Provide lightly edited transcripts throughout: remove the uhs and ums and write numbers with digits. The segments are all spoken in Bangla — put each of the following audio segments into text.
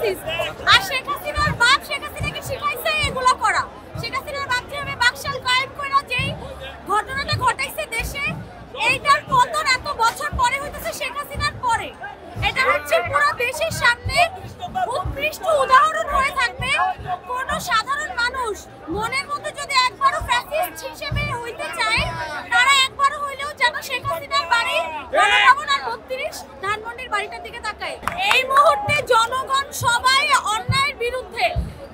ফ্যাসিস্ট। আর শেখ হাসিনার বাপ শেখ হাসিনাকে শিখাইছে এগুলা করা। শেখ হাসিনার বাপ যেভাবে বাকশাল কায়েম করে যেই ঘটনাটা ঘটাইছে দেশে, এইটার পতন এত বছর পরে হইতেছে শেখ হাসিনার পরে। এটা হচ্ছে পুরো দেশের সামনে উৎকৃষ্ট উদাহরণ হয়ে থাকবে। কোন সাধারণ মানুষ মনের মধ্যে যদি একবারও ফ্যাসিস্ট হিসেবে হইতে চায়, তারা একবারও হইলেও যেন শেখ হাসিনার বাড়ি গণভবন আর ৩২ ধানমন্ডির বাড়িটার দিকে তাকায়। এই মুহূর্তে জনগণ সবাই অন্যায়ের বিরুদ্ধে,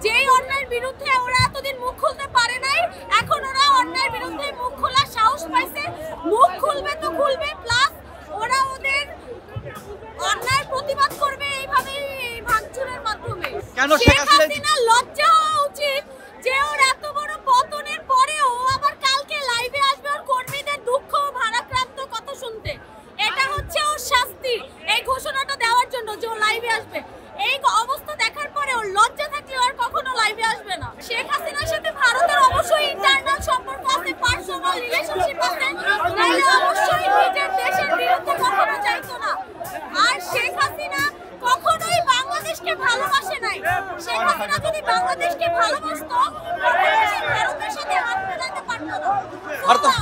যেই অন্যায়ের বিরুদ্ধে ওরা এতদিন মুখ খুলতে পারে নাই, এখন ওরা অন্যায়ের বিরুদ্ধে মুখ খোলার সাহস পাইছে। মুখ খুলবে তো খুলবে, প্লাস ওরা ওদের অন্যায়ের প্রতিবাদ করবে এইভাবে ভাঙচুরের মাধ্যমে। শেখ হাসিনা লজ্জা হওয়া উচিত যে ওর এত বড় পতনের পরেও আবার কালকে লাইভে আসবে ওর কর্মীদের দুঃখ ভারাক্রান্ত কথা শুনতে। এটা হচ্ছে ওর শাস্তি, এই ঘোষণাটা দেওয়ার জন্য যে ও লাইভে আসবে। এই অবস্থা দেখার পরে ওর লজ্জা থাকলে আর কখনো লাইভে আসবে না। শেখ হাসিনার সাথে ভারতের অবশ্যই ইন্টারনাল সম্পর্ক আছে, পার্সোনাল রিলেশনশিপ আছে, তাহলে অবশ্যই নিজের দেশের বিরুদ্ধে কখনো যাইতো না। আর শেখ হাসিনা কখনোই বাংলাদেশকে ভালোবাসে নাই। শেখ হাসিনা যদি বাংলাদেশকে ভালোবাসতো, ভারতের সাথে হাত মেলাতে পারতো না।